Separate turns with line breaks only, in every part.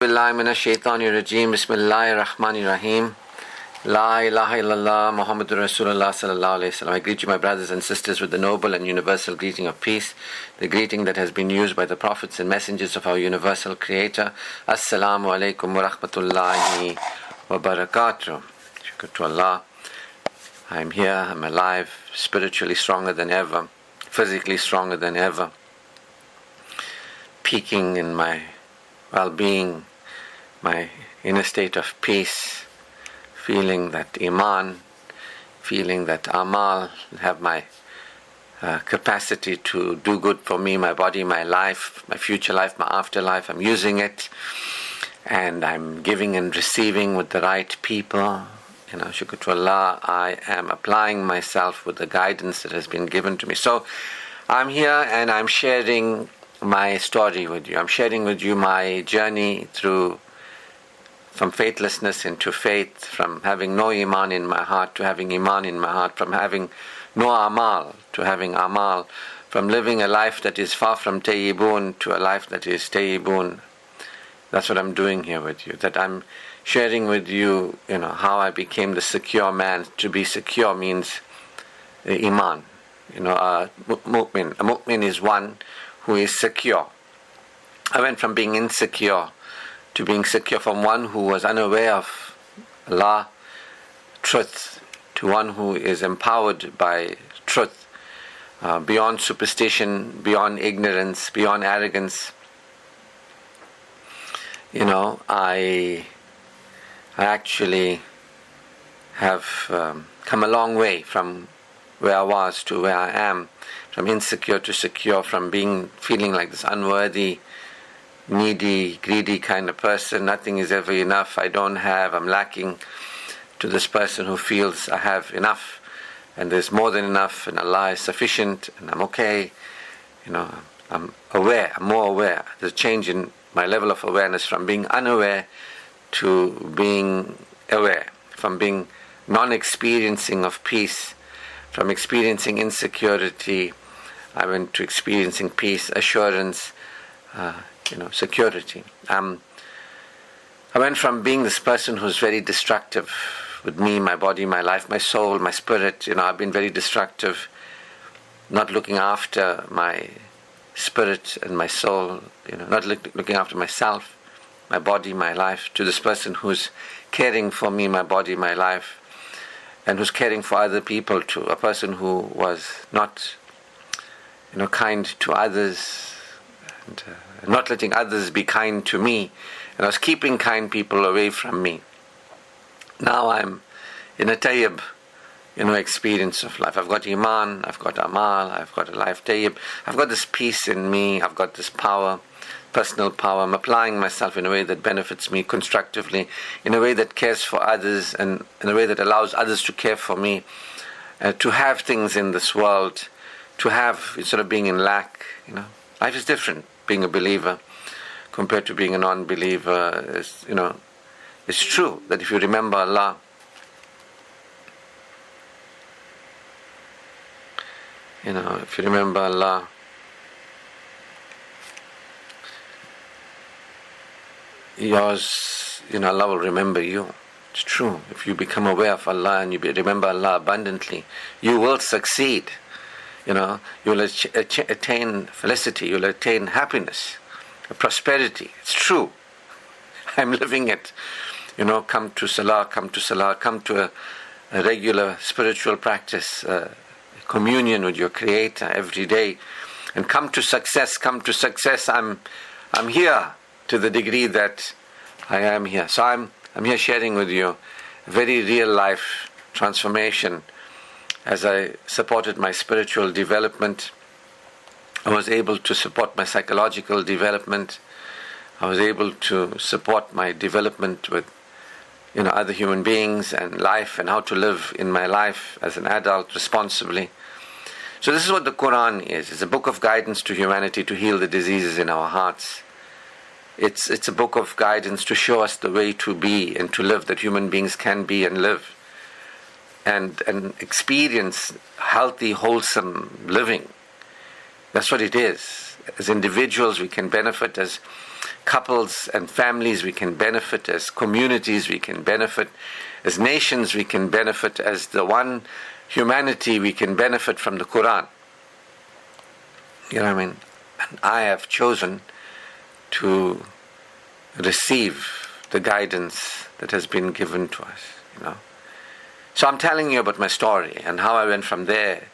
Billahi minash shaitanir rajim. Bismillahir Rahmanir Rahim. La ilaha illallah Muhammadur Rasulullah sallallahu alayhi wasallam. I greet you, my brothers and sisters, with the noble and universal greeting of peace, the greeting that has been used by the prophets and messengers of our universal creator. Assalamu alaikum wa rahmatullahi wa barakatuh. Shukr to Allah. I'm here, I'm alive, spiritually stronger than ever, physically stronger than ever, peaking in my well-being, my inner state of peace, feeling that Iman, feeling that Amal have my capacity to do good for me, my body, my life, my future life, my afterlife. I'm using it, and I'm giving and receiving with the right people. Shukr to Allah, I am applying myself with the guidance that has been given to me. So I'm here and I'm sharing my story with you. I'm sharing with you my journey from faithlessness into faith, from having no Iman in my heart to having Iman in my heart, from having no Amal to having Amal, from living a life that is far from Tayyibun to a life that is Tayyibun. That's what I'm doing here with you, that I'm sharing with you, how I became the secure man. To be secure means Iman. A mu'min is one who is secure. I went from being insecure to being secure, from one who was unaware of Allah, truth, to one who is empowered by truth, beyond superstition, beyond ignorance, beyond arrogance. I actually have come a long way from where I was to where I am, from insecure to secure, from feeling like this unworthy, needy, greedy kind of person. Nothing is ever enough. I don't have, I'm lacking, to this person who feels I have enough and there's more than enough and Allah is sufficient and I'm okay. I'm aware, I'm more aware. There's a change in my level of awareness from being unaware to being aware, from being non-experiencing of peace, from experiencing insecurity, I went to experiencing peace, assurance, security. I went from being this person who's very destructive with me, my body, my life, my soul, my spirit. I've been very destructive, not looking after my spirit and my soul, not looking after myself, my body, my life, to this person who's caring for me, my body, my life, and who's caring for other people, to a person who was not kind to others, and not letting others be kind to me, and I was keeping kind people away from me. Now I'm in a tayyib, experience of life. I've got Iman, I've got Amal, I've got a life tayyib, I've got this peace in me, I've got this power, personal power. I'm applying myself in a way that benefits me constructively, in a way that cares for others, and in a way that allows others to care for me, to have things in this world, to have, instead of being in lack. Life is different, being a believer compared to being a non-believer. It's true that if you remember Allah, if you remember Allah, Allah will remember you. It's true. If you become aware of Allah and you remember Allah abundantly, you will succeed. You'll attain felicity, you'll attain happiness, prosperity. It's true. I'm living it. Come to Salah, come to a regular spiritual practice, communion with your Creator every day, and come to success. I'm here to the degree that I am here. So I'm here sharing with you a very real life transformation. As I supported my spiritual development, I was able to support my psychological development. I was able to support my development with other human beings and life, and how to live in my life as an adult responsibly. So this is what the Quran is. It's a book of guidance to humanity to heal the diseases in our hearts. It's a book of guidance to show us the way to be and to live, that human beings can be and live and experience healthy, wholesome living. That's what it is. As individuals, we can benefit. As couples and families we can benefit, as communities we can benefit, as nations we can benefit, as the one humanity we can benefit from the Quran. You know what I mean? And I have chosen to receive the guidance that has been given to us, you know. So I'm telling you about my story and how I went from there,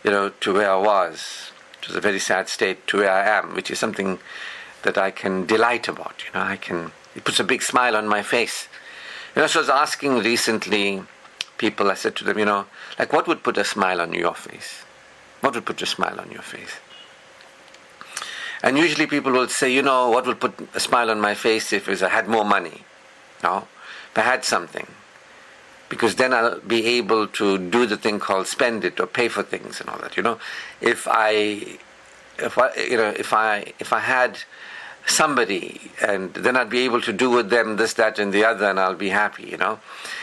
you know, to where I was. It was a very sad state, to where I am, which is something that I can delight about, you know. It puts a big smile on my face. You know, so I was asking recently people, I said to them, you know, like, what would put a smile on your face? What would put a smile on your face? And usually people will say, you know, what would put a smile on my face if I had more money, you know, if I had something. Because then I'll be able to do the thing called spend it or pay for things and all that, you know. If I had somebody, and then I'd be able to do with them this, that, and the other, and I'll be happy, you know.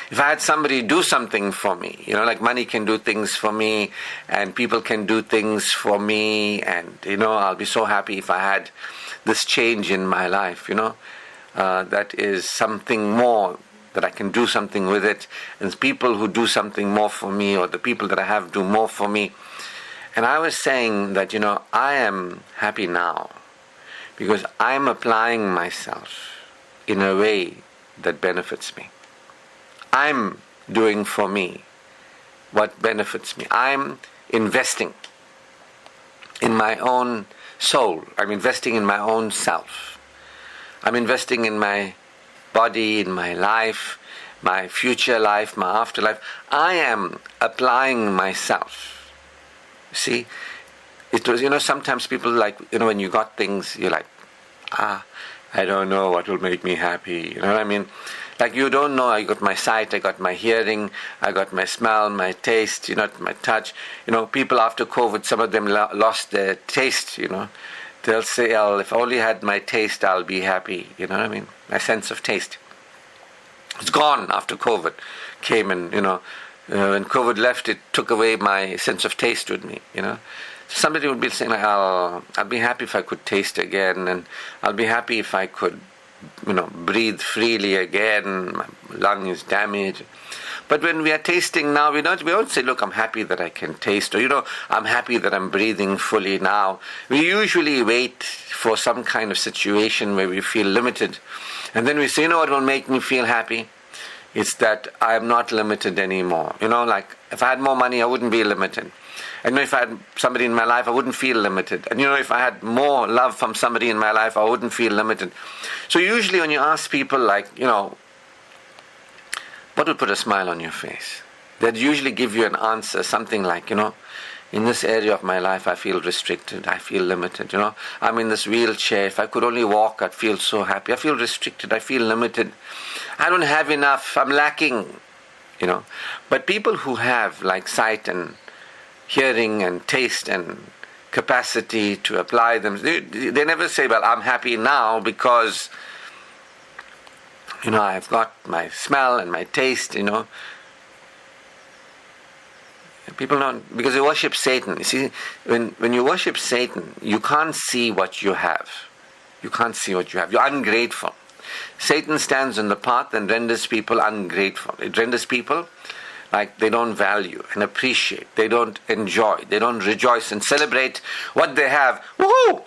If I had somebody do something for me, you know, like money can do things for me, and people can do things for me, and, you know, I'll be so happy if I had this change in my life, you know. That is something more, that I can do something with it, and people who do something more for me, or the people that I have do more for me. And I was saying that, you know, I am happy now because I'm applying myself in a way that benefits me. I'm doing for me what benefits me. I'm investing in my own soul. I'm investing in my own self. I'm investing in my body, in my life, my future life, my afterlife. I am applying myself. See, it was, you know, sometimes people like, you know, when you got things, you're like, I don't know what will make me happy. You know what I mean? Like, you don't know, I got my sight, I got my hearing, I got my smell, my taste, you know, my touch. You know, people after COVID, some of them lost their taste, you know. They'll say, if I only had my taste, I'll be happy. You know what I mean? My sense of taste. It's gone after COVID came, and, you know, when COVID left, it took away my sense of taste with me, you know. Somebody would be saying, like, I'll be happy if I could taste again, and I'll be happy if I could, you know, breathe freely again. My lung is damaged. But when we are tasting now, we don't say, look, I'm happy that I can taste, or, you know, I'm happy that I'm breathing fully now. We usually wait for some kind of situation where we feel limited. And then we say, you know what will make me feel happy? It's that I'm not limited anymore. You know, like, if I had more money, I wouldn't be limited. And if I had somebody in my life, I wouldn't feel limited. And, you know, if I had more love from somebody in my life, I wouldn't feel limited. So usually when you ask people, like, you know, what would put a smile on your face? They'd usually give you an answer, something like, you know, in this area of my life, I feel restricted, I feel limited, you know. I'm in this wheelchair. If I could only walk, I'd feel so happy. I feel restricted, I feel limited. I don't have enough, I'm lacking, you know. But people who have, like, sight and hearing and taste and capacity to apply them, they never say, well, I'm happy now because, you know, I've got my smell and my taste, you know. People don't, because they worship Satan. You see, when you worship Satan, you can't see what you have. You can't see what you have. You're ungrateful. Satan stands on the path and renders people ungrateful. It renders people like they don't value and appreciate. They don't enjoy. They don't rejoice and celebrate what they have. Woohoo!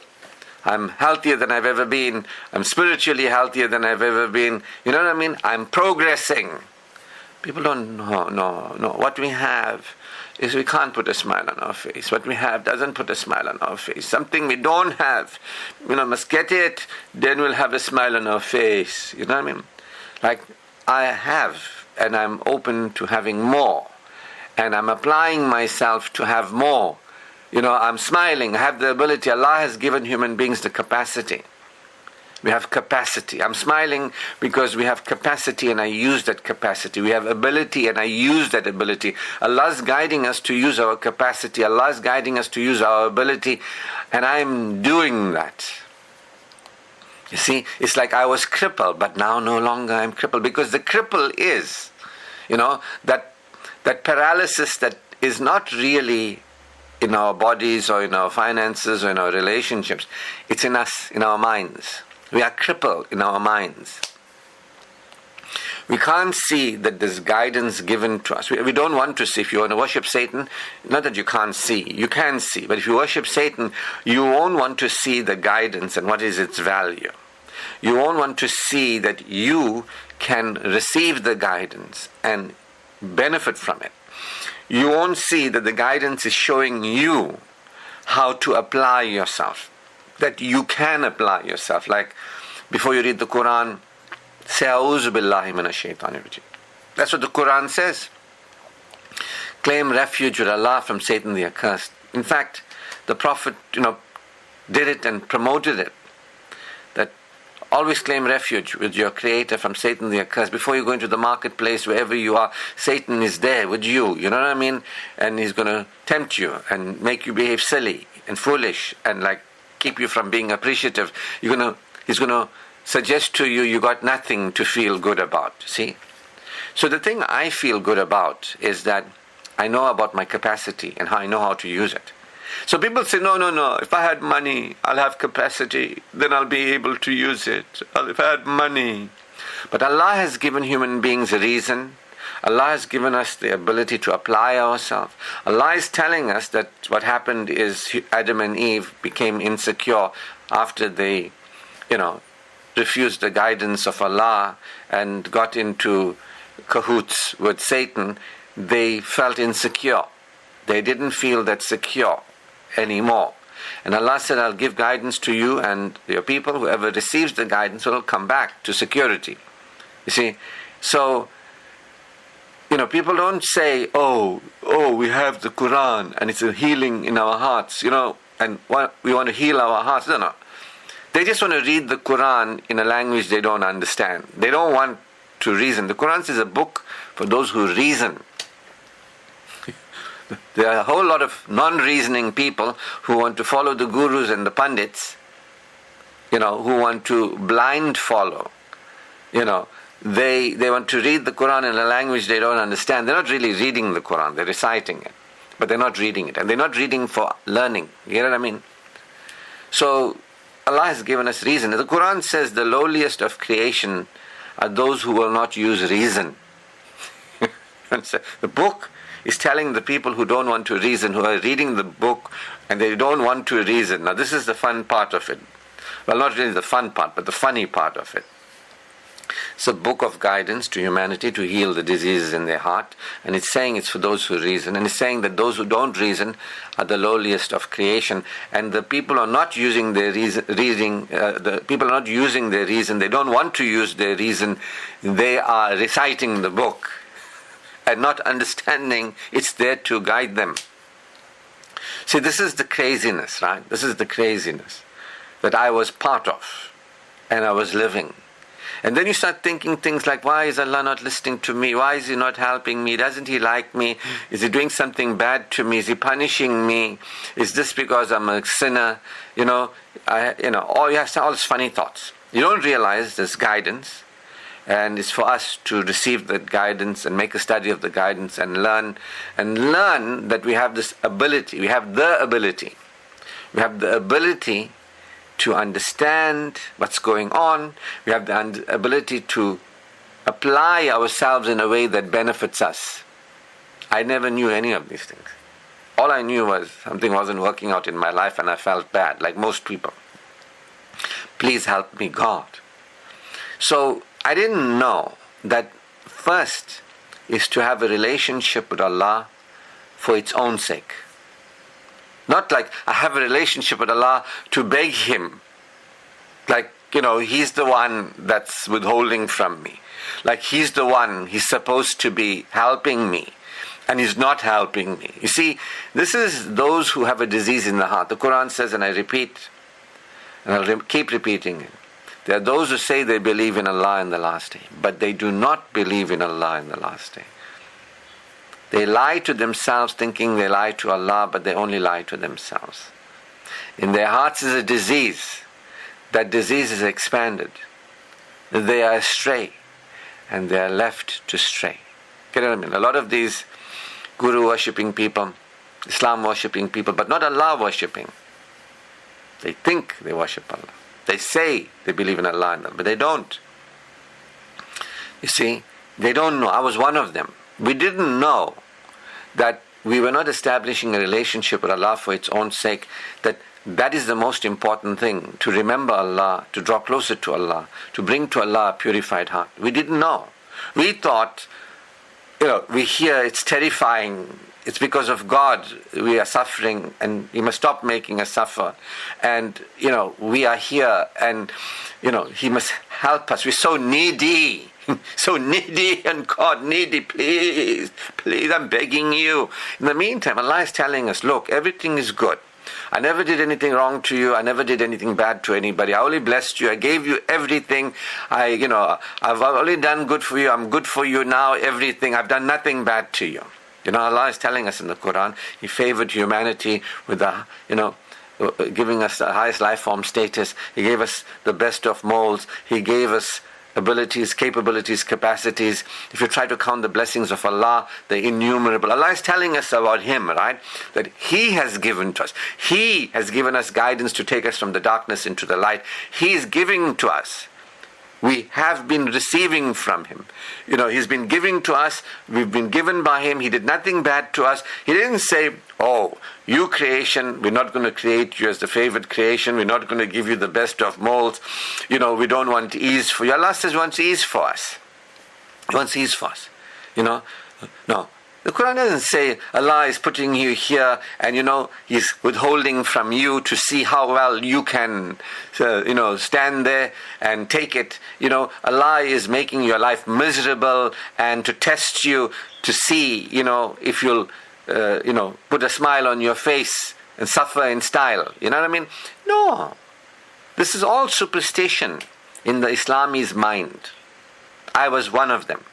I'm healthier than I've ever been. I'm spiritually healthier than I've ever been. You know what I mean? I'm progressing. People don't know. No. What we have is we can't put a smile on our face. What we have doesn't put a smile on our face. Something we don't have, you know, must get it, then we'll have a smile on our face. You know what I mean? Like, I have, and I'm open to having more. And I'm applying myself to have more. You know, I'm smiling. I have the ability. Allah has given human beings the capacity. We have capacity. I'm smiling because we have capacity and I use that capacity. We have ability and I use that ability. Allah's guiding us to use our capacity. Allah's guiding us to use our ability, and I'm doing that. You see, it's like I was crippled, but now no longer I'm crippled, because the cripple is, you know, that paralysis that is not really in our bodies or in our finances or in our relationships. It's in us, in our minds. We are crippled in our minds. We can't see that there's guidance given to us. We don't want to see. If you want to worship Satan, not that you can't see, you can see. But if you worship Satan, you won't want to see the guidance and what is its value. You won't want to see that you can receive the guidance and benefit from it. You won't see that the guidance is showing you how to apply yourself, that you can apply yourself. Like before you read the Quran, say, A'udhu billahi minash shaitanir rajim. That's what the Quran says. Claim refuge with Allah from Satan the accursed. In fact, the Prophet, did it and promoted it. That always claim refuge with your Creator from Satan the accursed. Before you go into the marketplace, wherever you are, Satan is there with you. You know what I mean? And he's going to tempt you and make you behave silly and foolish and keep you from being appreciative. He's going to suggest to you got nothing to feel good about. See? So the thing I feel good about is that I know about my capacity and how I know how to use it. So people say, no, if I had money, I'll have capacity, then I'll be able to use it. If I had money. But Allah has given human beings a reason. Allah has given us the ability to apply ourselves. Allah is telling us that what happened is Adam and Eve became insecure after they, refused the guidance of Allah and got into cahoots with Satan. They felt insecure. They didn't feel that secure anymore. And Allah said, I'll give guidance to you and your people. Whoever receives the guidance will come back to security. You see? So, people don't say, oh, we have the Quran and it's a healing in our hearts, and we want to heal our hearts. No. They just want to read the Quran in a language they don't understand. They don't want to reason. The Quran is a book for those who reason. There are a whole lot of non-reasoning people who want to follow the gurus and the pandits, who want to blind follow. They want to read the Quran in a language they don't understand. They're not really reading the Quran, they're reciting it. But they're not reading it. And they're not reading for learning. You get what I mean? So, Allah has given us reason. The Quran says the lowliest of creation are those who will not use reason. The book is telling the people who don't want to reason, who are reading the book and they don't want to reason. Now this is the fun part of it. Well, not really the fun part, but the funny part of it. It's a book of guidance to humanity to heal the diseases in their heart. And it's saying it's for those who reason. And it's saying that those who don't reason are the lowliest of creation. And the people are not using their reason. The people are not using their reason. They don't want to use their reason. They are reciting the book and not understanding it's there to guide them. See, this is the craziness, right? This is the craziness that I was part of and I was living. And then you start thinking things like, why is Allah not listening to me? Why is He not helping me? Doesn't He like me? Is He doing something bad to me? Is He punishing me? Is this because I'm a sinner? You have all these funny thoughts. You don't realize there's guidance, and it's for us to receive that guidance and make a study of the guidance and learn that we have this ability. We have the ability. We have the ability to understand what's going on. We have the ability to apply ourselves in a way that benefits us. I never knew any of these things. All I knew was something wasn't working out in my life and I felt bad, like most people. Please help me, God. So I didn't know that first is to have a relationship with Allah for its own sake. Not like I have a relationship with Allah to beg Him. He's the one that's withholding from me. He's the one, He's supposed to be helping me. And He's not helping me. You see, this is those who have a disease in the heart. The Quran says, and I repeat, and I'll keep repeating it. There are those who say they believe in Allah in the last day. But they do not believe in Allah in the last day. They lie to themselves thinking they lie to Allah, but they only lie to themselves. In their hearts is a disease. That disease is expanded. They are astray, and they are left to stray. Get what I mean? A lot of these guru worshipping people, Islam worshipping people, but not Allah worshipping. They think they worship Allah. They say they believe in Allah, but they don't. You see, they don't know. I was one of them. We didn't know that we were not establishing a relationship with Allah for its own sake, that is the most important thing, to remember Allah, to draw closer to Allah, to bring to Allah a purified heart. We didn't know. We thought, we hear it's terrifying, it's because of God we are suffering, and He must stop making us suffer. And, we are here, and, He must help us. We're so needy. So needy, and God needy, please, I'm begging you. In the meantime, Allah is telling us, look, everything is good. I never did anything wrong to you. I never did anything bad to anybody. I only blessed you. I gave you everything. I've only done good for you. I'm good for you now, everything. I've done nothing bad to you. Allah is telling us in the Quran, He favored humanity with giving us the highest life form status. He gave us the best of molds. He gave us abilities, capabilities, capacities. If you try to count the blessings of Allah, they're innumerable. Allah is telling us about Him, right? That He has given to us. He has given us guidance to take us from the darkness into the light. He is giving to us. We have been receiving from Him. He's been giving to us. We've been given by Him. He did nothing bad to us. He didn't say, oh, you creation, we're not going to create you as the favored creation. We're not going to give you the best of molds. We don't want ease for you. Allah says He wants ease for us. He wants ease for us. No. The Quran doesn't say Allah is putting you here and, He's withholding from you to see how well you can, stand there and take it. Allah is making your life miserable and to test you to see, if you'll, put a smile on your face and suffer in style. You know what I mean? No. This is all superstition in the Islami's mind. I was one of them.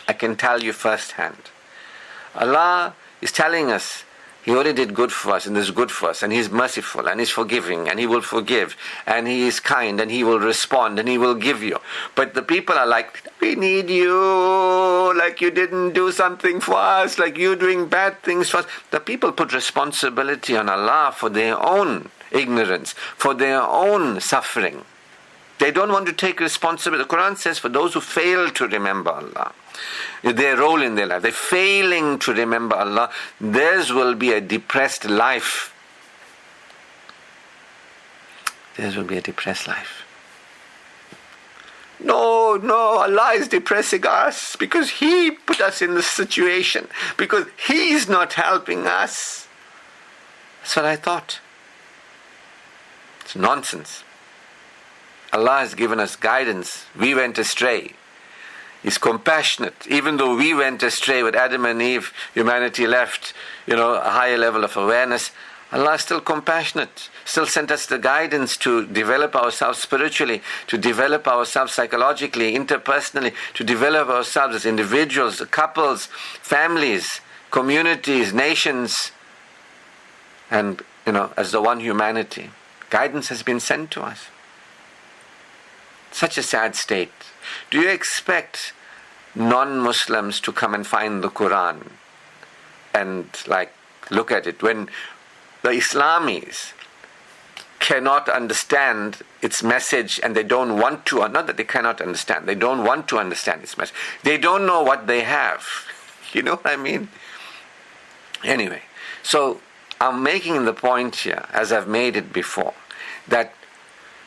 I can tell you firsthand. Allah is telling us He already did good for us, and this is good for us, and He's merciful, and He's forgiving, and He will forgive, and He is kind, and He will respond, and He will give you. But the people are like, we need you, like you didn't do something for us, like you're doing bad things for us. The people put responsibility on Allah for their own ignorance, for their own suffering. They don't want to take responsibility. The Quran says, for those who fail to remember Allah, their role in their life, they're failing to remember Allah, theirs will be a depressed life. Theirs will be a depressed life. No, Allah is depressing us because He put us in this situation, because He's not helping us. That's what I thought. It's nonsense. Allah has given us guidance. We went astray. He's compassionate. Even though we went astray with Adam and Eve, humanity left, a higher level of awareness, Allah is still compassionate, still sent us the guidance to develop ourselves spiritually, to develop ourselves psychologically, interpersonally, to develop ourselves as individuals, couples, families, communities, nations, and, as the one humanity. Guidance has been sent to us. Such a sad state. Do you expect non-Muslims to come and find the Quran and look at it when the Islamis cannot understand its message and they don't want to, or not that they cannot understand, they don't want to understand its message. They don't know what they have. You know what I mean? Anyway, so I'm making the point here, as I've made it before, that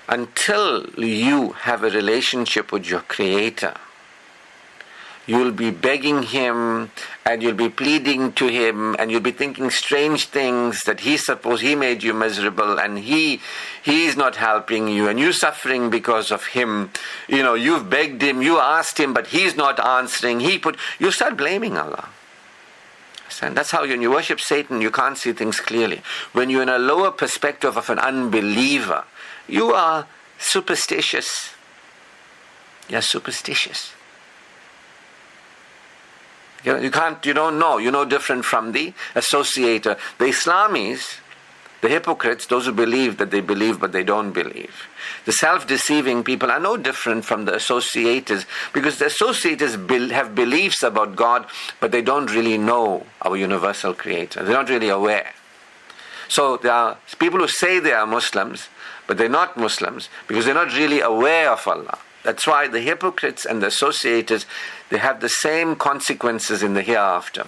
until you have a relationship with your Creator, you'll be begging Him and you'll be pleading to Him and you'll be thinking strange things that He made you miserable and He's not helping you and you're suffering because of Him. You've begged Him, you asked Him, but He's not answering. You start blaming Allah. And that's how when you worship Satan, you can't see things clearly. When you're in a lower perspective of an unbeliever, you are superstitious. You're superstitious. You don't know. You're no different from the associator. The Islamis, the hypocrites, those who believe that they believe but they don't believe. The self-deceiving people are no different from the associators, because the associators have beliefs about God, but they don't really know our universal Creator. They're not really aware. So there are people who say they are Muslims, but they're not Muslims because they're not really aware of Allah. That's why the hypocrites and the associators, they have the same consequences in the hereafter.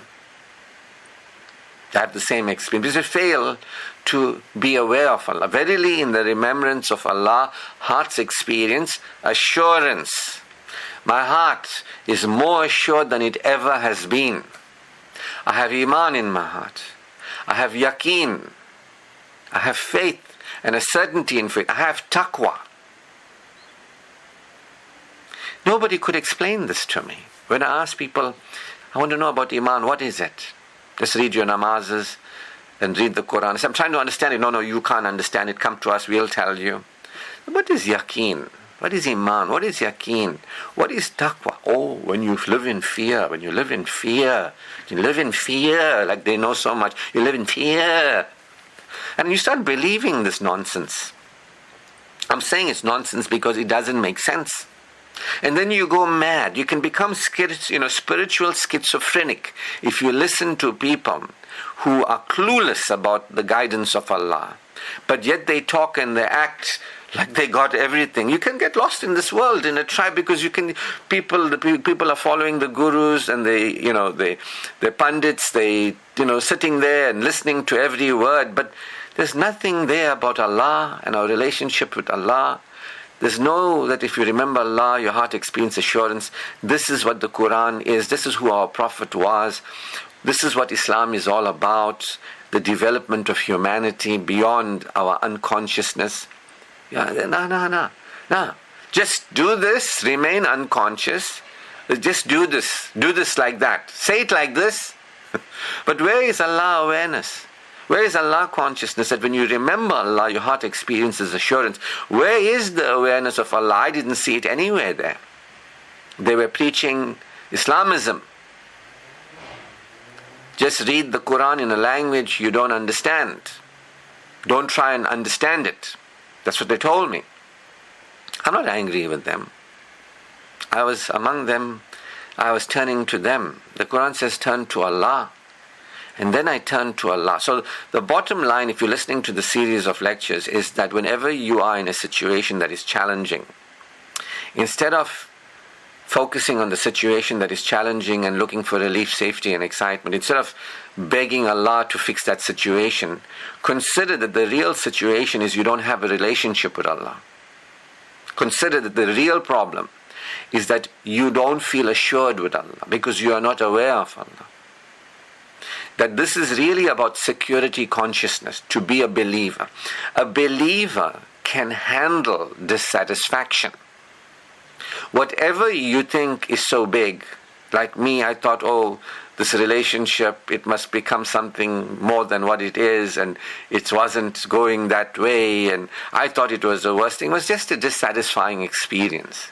They have the same experience. Because they fail to be aware of Allah. Verily, in the remembrance of Allah, hearts experience assurance. My heart is more assured than it ever has been. I have iman in my heart. I have yaqeen. I have faith and a certainty in faith. I have taqwa. Nobody could explain this to me. When I ask people, I want to know about iman, what is it? Just read your namazes and read the Quran. I say, I'm trying to understand it. No, you can't understand it. Come to us, we'll tell you. What is yaqeen? What is iman? What is yaqeen? What is taqwa? Oh, when you live in fear, like they know so much. You live in fear. And you start believing this nonsense. I'm saying it's nonsense because it doesn't make sense. And then you go mad. You can become spiritual schizophrenic if you listen to people who are clueless about the guidance of Allah. But yet they talk and they act like they got everything. You can get lost in this world in a tribe because people are following the gurus and the pundits, sitting there and listening to every word. But there's nothing there about Allah and our relationship with Allah. There's that if you remember Allah, your heart experiences assurance. This is what the Quran is. This is who our Prophet was. This is what Islam is all about. The development of humanity beyond our unconsciousness. No. Just do this, remain unconscious. Just do this. Do this like that. Say it like this. But where is Allah awareness? Where is Allah consciousness? That when you remember Allah, your heart experiences assurance. Where is the awareness of Allah? I didn't see it anywhere there. They were preaching Islamism. Just read the Quran in a language you don't understand. Don't try and understand it. That's what they told me. I'm not angry with them. I was among them. I was turning to them. The Quran says turn to Allah. And then I turned to Allah. So the bottom line, if you're listening to the series of lectures, is that whenever you are in a situation that is challenging, instead of focusing on the situation that is challenging and looking for relief, safety and excitement, instead of begging Allah to fix that situation, consider that the real situation is you don't have a relationship with Allah. Consider that the real problem is that you don't feel assured with Allah because you are not aware of Allah. That this is really about security consciousness, to be a believer. A believer can handle dissatisfaction. Whatever you think is so big, like me, I thought, this relationship, it must become something more than what it is, and it wasn't going that way, and I thought it was the worst thing. It was just a dissatisfying experience.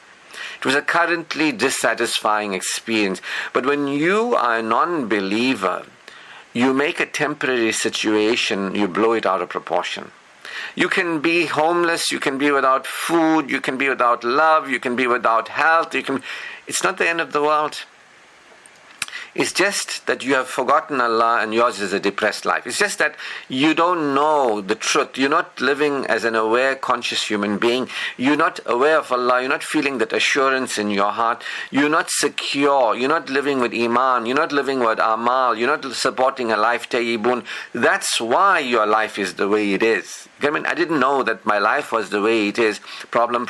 It was a currently dissatisfying experience. But when you are a non-believer, you make a temporary situation, you blow it out of proportion. You can be homeless, you can be without food, you can be without love, you can be without health, it's not the end of the world. It's just that you have forgotten Allah and yours is a depressed life. It's just that you don't know the truth. You're not living as an aware, conscious human being. You're not aware of Allah. You're not feeling that assurance in your heart. You're not secure. You're not living with iman. You're not living with amal. You're not supporting a life tayyibun. That's why your life is the way it is. I didn't know that my life was the way it is. Problem.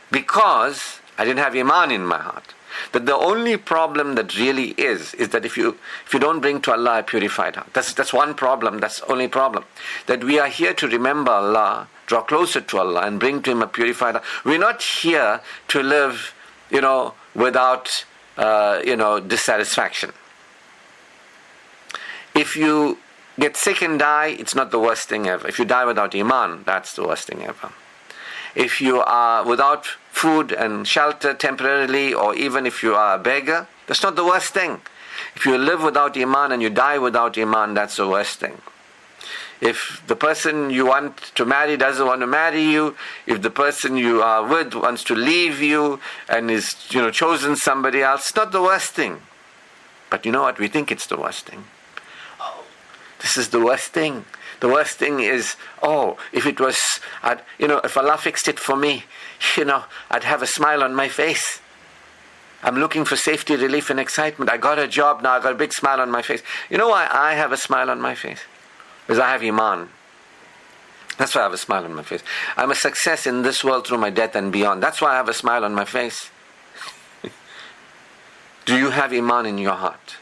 Because I didn't have iman in my heart. That the only problem that really is that if you don't bring to Allah a purified heart. That's one problem, that's the only problem. That we are here to remember Allah, draw closer to Allah and bring to Him a purified heart. We're not here to live, without, dissatisfaction. If you get sick and die, it's not the worst thing ever. If you die without iman, that's the worst thing ever. If you are without food and shelter temporarily, or even if you are a beggar, that's not the worst thing. If you live without iman and you die without iman, that's the worst thing. If the person you want to marry doesn't want to marry you, if the person you are with wants to leave you and is, chosen somebody else, it's not the worst thing. But you know what? We think it's the worst thing. This is the worst thing. The worst thing is, if it was, if Allah fixed it for me, I'd have a smile on my face. I'm looking for safety, relief, and excitement. I got a job now, I got a big smile on my face. You know why I have a smile on my face? Because I have Iman. That's why I have a smile on my face. I'm a success in this world through my death and beyond. That's why I have a smile on my face. Do you have Iman in your heart?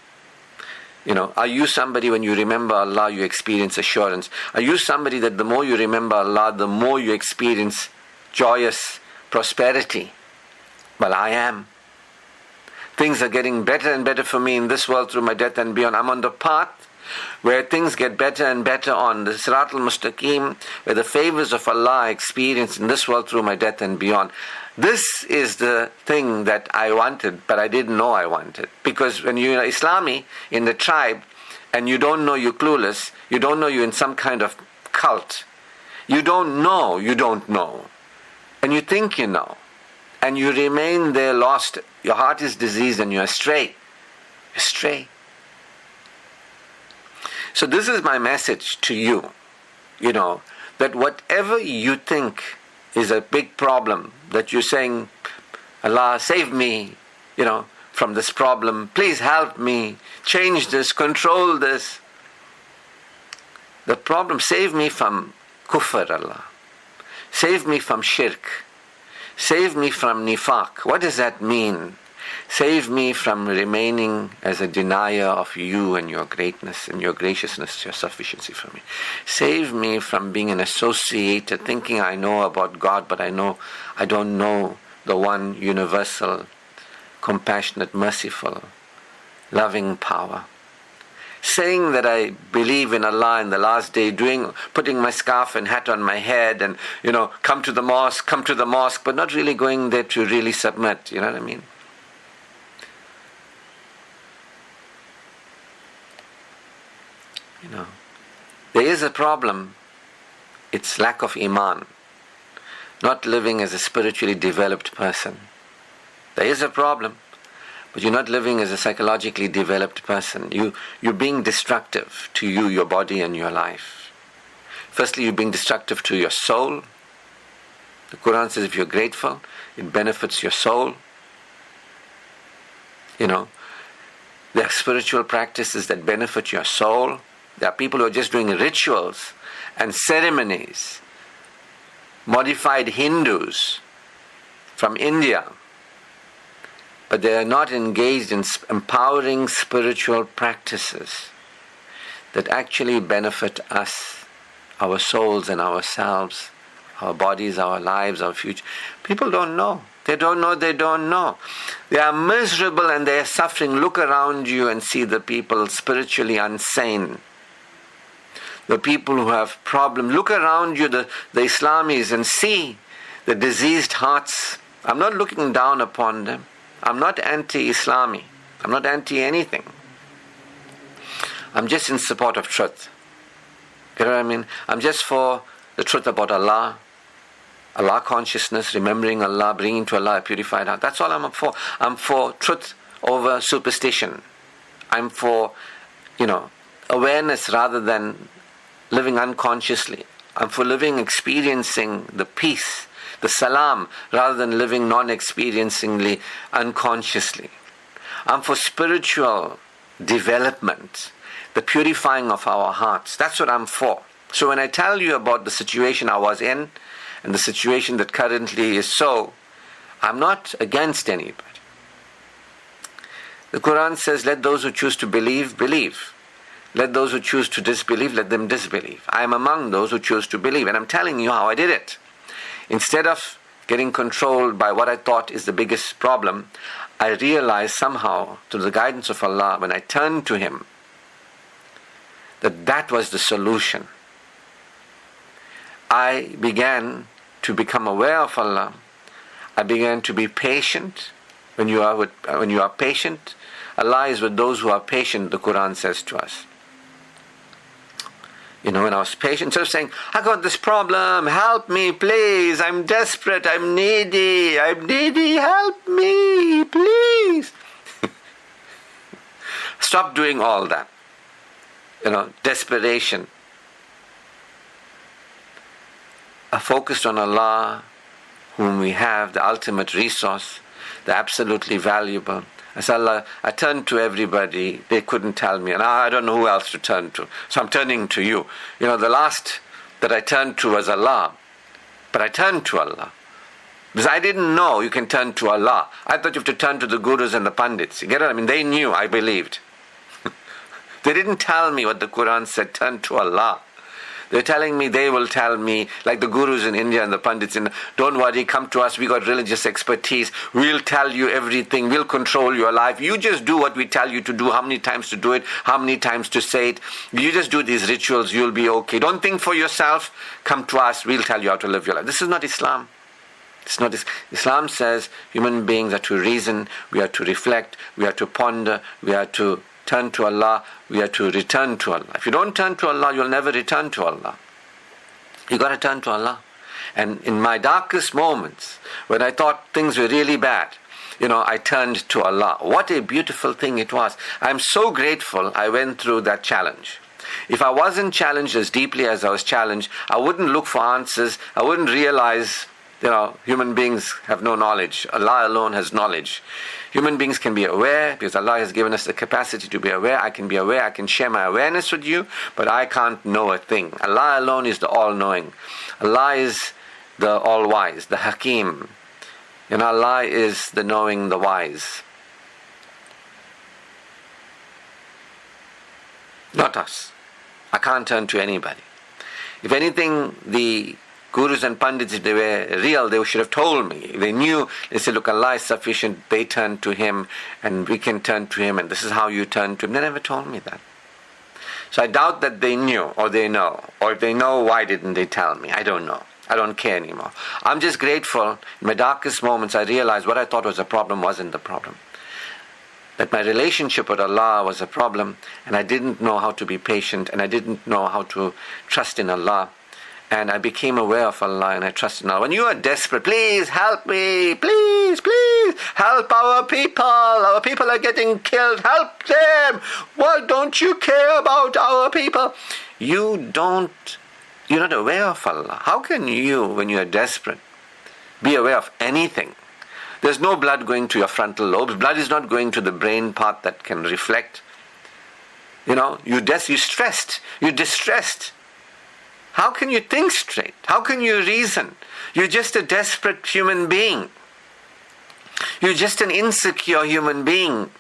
Are you somebody when you remember Allah, you experience assurance? Are you somebody that the more you remember Allah, the more you experience joyous prosperity? Well, I am. Things are getting better and better for me in this world through my death and beyond. I'm on the path where things get better and better on the Sirat al-Mustaqim, where the favors of Allah I experience in this world through my death and beyond. This is the thing that I wanted, but I didn't know I wanted. Because when you're Islami, in the tribe, and you don't know you're clueless, you don't know you're in some kind of cult, you don't know you don't know, and you think you know, and you remain there lost, your heart is diseased and you're astray. Astray. So this is my message to you, that whatever you think is a big problem, that you're saying, Allah, save me, from this problem. Please help me. Change this. Control this. The problem, save me from kufr, Allah. Save me from shirk. Save me from nifaq. What does that mean? Save me from remaining as a denier of you and your greatness and your graciousness, your sufficiency for me. Save me from being an associated, thinking I know about God, but I don't know the one universal, compassionate, merciful, loving power. Saying that I believe in Allah in the last day, putting my scarf and hat on my head and, come to the mosque, but not really going there to really submit, you know what I mean? There is a problem. It's lack of Iman. Not living as a spiritually developed person. There is a problem, but you're not living as a psychologically developed person. You're being destructive to you, your body, and your life. Firstly, you're being destructive to your soul. The Quran says if you're grateful, it benefits your soul. There are spiritual practices that benefit your soul. There are people who are just doing rituals and ceremonies. Modified Hindus from India. But they are not engaged in empowering spiritual practices that actually benefit us, our souls and ourselves, our bodies, our lives, our future. People don't know. They don't know. They are miserable and they are suffering. Look around you and see the people spiritually insane. The people who have problems. Look around you, the Islamis, and see the diseased hearts. I'm not looking down upon them. I'm not anti-Islami. I'm not anti-anything. I'm just in support of truth. You know what I mean? I'm just for the truth about Allah, Allah consciousness, remembering Allah, bringing to Allah a purified heart. That's all I'm for. I'm for truth over superstition. I'm for, awareness rather than living unconsciously. I'm for experiencing the peace, the salam, rather than living non-experiencingly, unconsciously. I'm for spiritual development, the purifying of our hearts. That's what I'm for. So when I tell you about the situation I was in, and the situation that currently is so, I'm not against anybody. The Quran says, let those who choose to believe, believe. Let those who choose to disbelieve, let them disbelieve. I am among those who choose to believe. And I'm telling you how I did it. Instead of getting controlled by what I thought is the biggest problem, I realized somehow, through the guidance of Allah, when I turned to Him, that was the solution. I began to become aware of Allah. I began to be patient. When you are patient, Allah is with those who are patient, the Quran says to us. When I was patient, instead of saying, I got this problem, help me, please, I'm desperate, I'm needy, help me, please. Stop doing all that. desperation, are focused on Allah, whom we have, the ultimate resource, the absolutely valuable. I said, Allah, I turned to everybody, they couldn't tell me, and I don't know who else to turn to. So I'm turning to you. The last that I turned to was Allah, but I turned to Allah. Because I didn't know you can turn to Allah. I thought you have to turn to the gurus and the pandits. You get it? I mean, they knew, I believed. They didn't tell me what the Quran said, turn to Allah. They're telling me, they will tell me, like the gurus in India and the pandits, don't worry, come to us, we got religious expertise, we'll tell you everything, we'll control your life, you just do what we tell you to do, how many times to do it, how many times to say it, you just do these rituals, you'll be okay, don't think for yourself, come to us, we'll tell you how to live your life. This is not Islam. It's not. Islam says human beings are to reason, we are to reflect, we are to ponder, we are to turn to Allah, we are to return to Allah. If you don't turn to Allah, you'll never return to Allah. You got to turn to Allah. And in my darkest moments, when I thought things were really bad, I turned to Allah. What a beautiful thing it was. I'm so grateful I went through that challenge. If I wasn't challenged as deeply as I was challenged, I wouldn't look for answers, I wouldn't realize human beings have no knowledge. Allah alone has knowledge. Human beings can be aware because Allah has given us the capacity to be aware. I can be aware, I can share my awareness with you, but I can't know a thing. Allah alone is the all-knowing. Allah is the all-wise, the Hakim. Allah is the knowing, the wise. Not us. I can't turn to anybody. If anything, the Gurus and Pandits, if they were real, they should have told me. They knew, they said, look, Allah is sufficient, they turn to Him, and we can turn to Him, and this is how you turn to Him. They never told me that. So I doubt that they knew, or they know. Or if they know, why didn't they tell me? I don't know. I don't care anymore. I'm just grateful. In my darkest moments, I realized what I thought was a problem wasn't the problem. That my relationship with Allah was a problem, and I didn't know how to be patient, and I didn't know how to trust in Allah. And I became aware of Allah and I trusted in Allah. When you are desperate, please help me, please help our people. Our people are getting killed, help them. Why don't you care about our people? You're not aware of Allah. How can you, when you are desperate, be aware of anything? There's no blood going to your frontal lobes. Blood is not going to the brain part that can reflect. You're stressed, you're distressed. How can you think straight? How can you reason? You're just a desperate human being. You're just an insecure human being.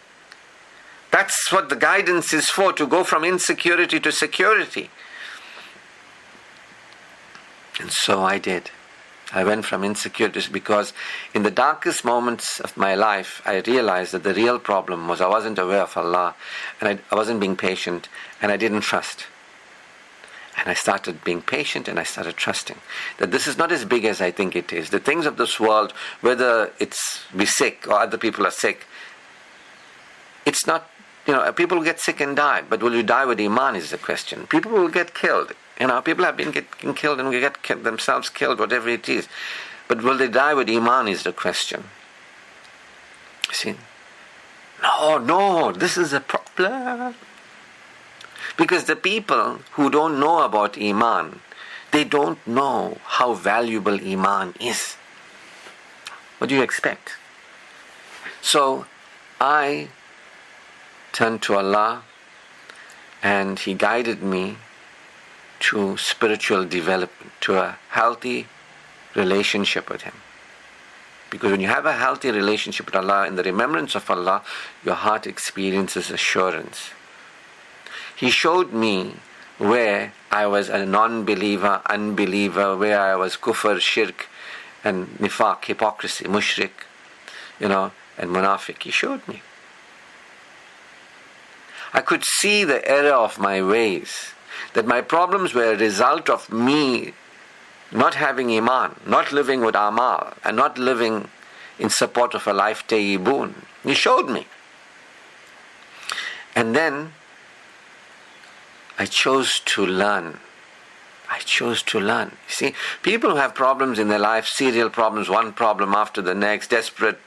That's what the guidance is for, to go from insecurity to security. And so I did. I went from insecurity because in the darkest moments of my life, I realized that the real problem was I wasn't aware of Allah, and I wasn't being patient, and I didn't trust. And I started being patient and I started trusting that this is not as big as I think it is. The things of this world, whether it's be sick or other people are sick, it's not, people will get sick and die, but will you die with Iman is the question. People will get killed. People have been getting killed and will get themselves killed, whatever it is. But will they die with Iman is the question. See? No, this is a problem. Because the people who don't know about Iman, they don't know how valuable Iman is. What do you expect? So I turned to Allah and He guided me to spiritual development, to a healthy relationship with Him. Because when you have a healthy relationship with Allah, in the remembrance of Allah, your heart experiences assurance. He showed me where I was a non-believer, unbeliever, where I was kufr, shirk, and nifaq, hypocrisy, mushrik, and munafiq. He showed me. I could see the error of my ways, that my problems were a result of me not having Iman, not living with Amal, and not living in support of a life tayyibun. He showed me. And then I chose to learn. You see, people who have problems in their life, serial problems, one problem after the next, desperate,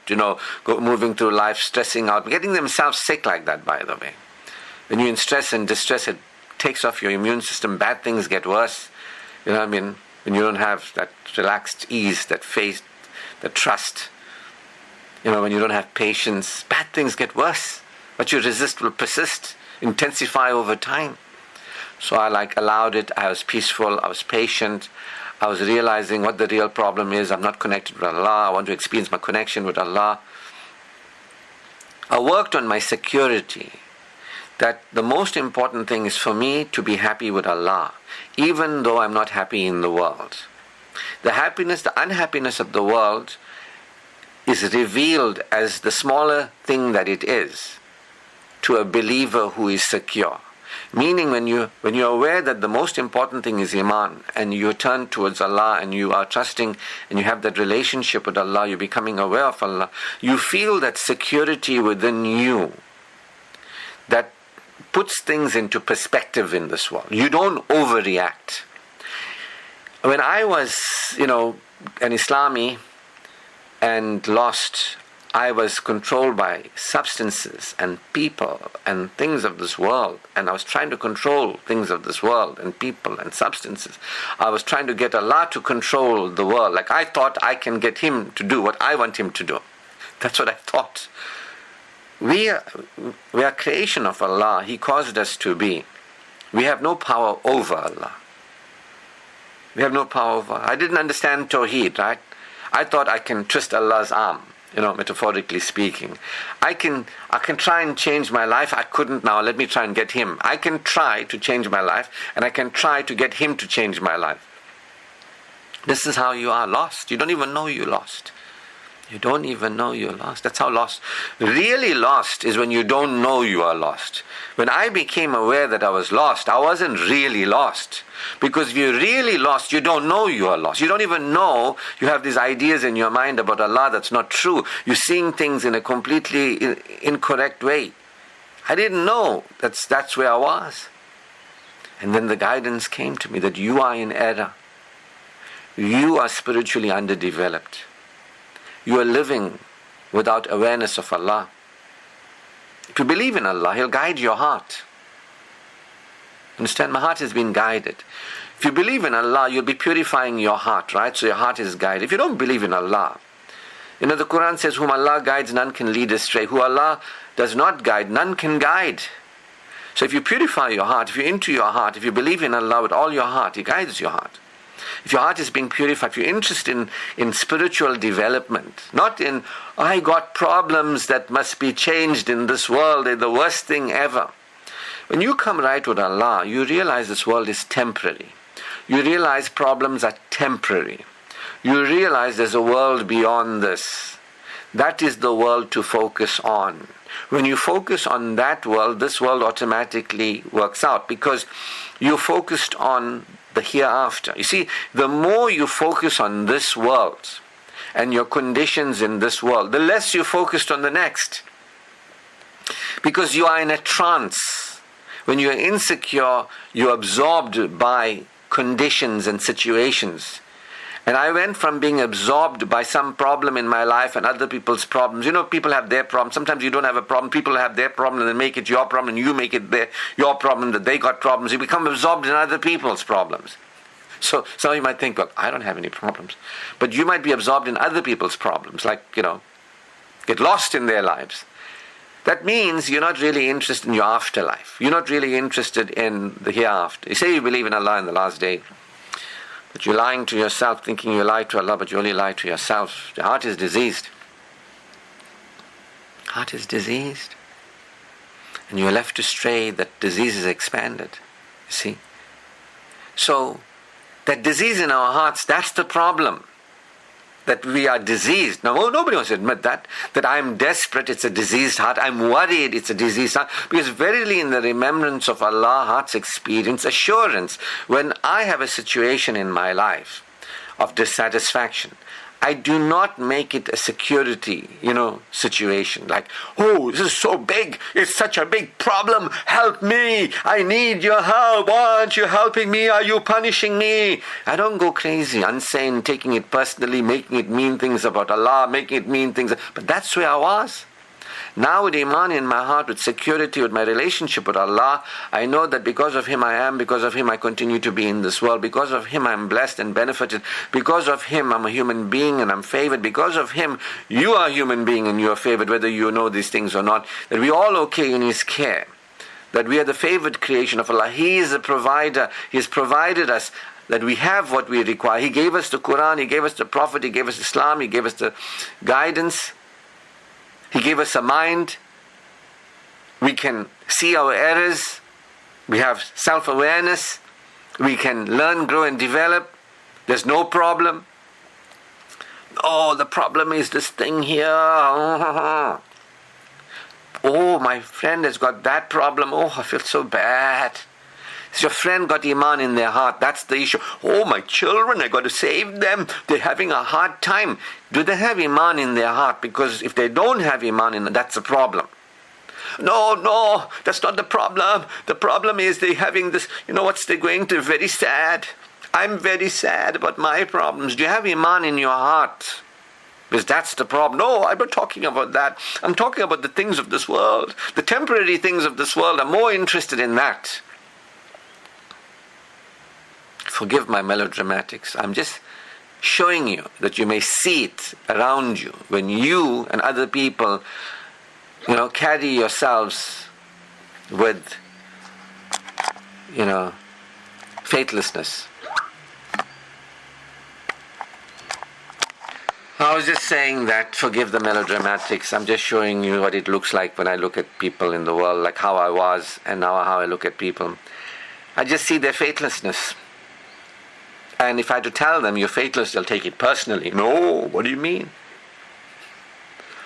moving through life, stressing out, getting themselves sick like that, by the way. When you're in stress and distress, it takes off your immune system, bad things get worse. You know what I mean? When you don't have that relaxed ease, that faith, that trust. You know, when you don't have patience, bad things get worse. What you resist will persist, intensify over time. So I allowed it. I was peaceful. I was patient. I was realizing what the real problem is. I'm not connected with Allah. I want to experience my connection with Allah. I worked on my security. That the most important thing is for me to be happy with Allah, even though I'm not happy in the world. The happiness, the unhappiness of the world is revealed as the smaller thing that it is to a believer who is secure. Meaning when you're aware that the most important thing is Iman, and you turn towards Allah and you are trusting and you have that relationship with Allah, you're becoming aware of Allah, you feel that security within you that puts things into perspective in this world. You don't overreact. When I was, an Islami and lost, I was controlled by substances and people and things of this world, and I was trying to control things of this world and people and substances. I was trying to get Allah to control the world. Like I thought I can get Him to do what I want Him to do. That's what I thought. We are creation of Allah. He caused us to be. We have no power over Allah. We have no power over. I didn't understand Tawheed, right? I thought I can twist Allah's arm, metaphorically speaking. I can try and change my life. I couldn't now. Let me try and get Him. I can try to change my life, and I can try to get Him to change my life. This is how you are lost. You don't even know you lost. You don't even know you're lost. That's how lost. Really lost is when you don't know you are lost. When I became aware that I was lost, I wasn't really lost. Because if you're really lost, you don't know you are lost. You don't even know you have these ideas in your mind about Allah that's not true. You're seeing things in a completely incorrect way. I didn't know that's where I was. And then the guidance came to me that you are in error. You are spiritually underdeveloped. You are living without awareness of Allah. If you believe in Allah, He'll guide your heart. Understand? My heart has been guided. If you believe in Allah, you'll be purifying your heart, right? So your heart is guided. If you don't believe in Allah, the Quran says, whom Allah guides, none can lead astray. Who Allah does not guide, none can guide. So if you purify your heart, if you're into your heart, if you believe in Allah with all your heart, He guides your heart. If your heart is being purified, if you're interested in spiritual development, not in, I got problems that must be changed in this world, they're the worst thing ever. When you come right with Allah, you realize this world is temporary. You realize problems are temporary. You realize there's a world beyond this. That is the world to focus on. When you focus on that world, this world automatically works out because you're focused on the hereafter. You see, the more you focus on this world and your conditions in this world, the less you're focused on the next. Because you are in a trance. When you're insecure, you're absorbed by conditions and situations. And I went from being absorbed by some problem in my life and other people's problems. People have their problems. Sometimes you don't have a problem. People have their problem and they make it your problem and you make it your problem that they got problems. You become absorbed in other people's problems. So some of you might think, well, I don't have any problems. But you might be absorbed in other people's problems, get lost in their lives. That means you're not really interested in your afterlife. You're not really interested in the hereafter. You say you believe in Allah in the last day. But you're lying to yourself, thinking you lie to Allah, but you only lie to yourself. The heart is diseased. Heart is diseased. And you're left to stray, that disease is expanded. You see? So, that disease in our hearts, that's the problem. That we are diseased. Now, nobody wants to admit that I'm desperate, it's a diseased heart. I'm worried, it's a diseased heart. Because verily in the remembrance of Allah, hearts experience assurance. When I have a situation in my life of dissatisfaction, I do not make it a security, situation. Like, oh, this is so big. It's such a big problem. Help me. I need your help. Why aren't you helping me? Are you punishing me? I don't go crazy, insane, taking it personally, making it mean things about Allah, making it mean things. But that's where I was. Now with Iman in my heart, with security, with my relationship with Allah, I know that because of Him I am, because of Him I continue to be in this world, because of Him I'm blessed and benefited, because of Him I'm a human being and I'm favored, because of Him you are a human being and you are favored, whether you know these things or not, that we are all okay in His care, that we are the favored creation of Allah. He is the provider. He has provided us that we have what we require. He gave us the Quran, He gave us the Prophet, He gave us Islam, He gave us the guidance, He gave us a mind. We can see our errors, we have self-awareness, we can learn, grow and develop. There's no problem. Oh, the problem is this thing here. Oh, my friend has got that problem. Oh, I feel so bad. Your friend got Iman in their heart. That's the issue. Oh, my children, I got to save them. They're having a hard time. Do they have Iman in their heart? Because if they don't have Iman that's a problem. No, that's not the problem. The problem is they're having this, they're going through, very sad. I'm very sad about my problems. Do you have Iman in your heart? Because that's the problem. No, I'm not talking about that. I'm talking about the things of this world. The temporary things of this world. I'm more interested in that. Forgive my melodramatics. I'm just showing you that you may see it around you when you and other people, carry yourselves with, faithlessness. I was just saying that, forgive the melodramatics. I'm just showing you what it looks like when I look at people in the world, like how I was and now how I look at people. I just see their faithlessness. And if I had to tell them you're faithless, they'll take it personally. No, what do you mean?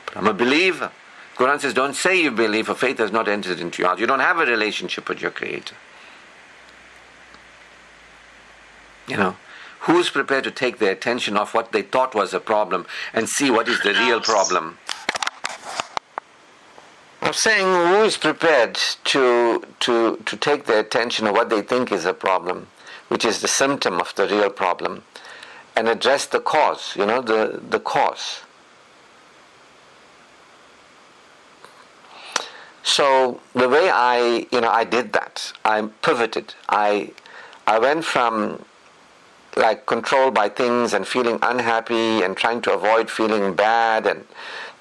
But I'm a believer. Quran says, don't say you believe, for faith has not entered into your heart. You don't have a relationship with your Creator. Who's prepared to take their attention off what they thought was a problem and see what is the real problem? I'm saying who is prepared to take their attention of what they think is a problem, which is the symptom of the real problem, and address the cause, the cause. So the way I did that, I pivoted. I went from controlled by things and feeling unhappy and trying to avoid feeling bad and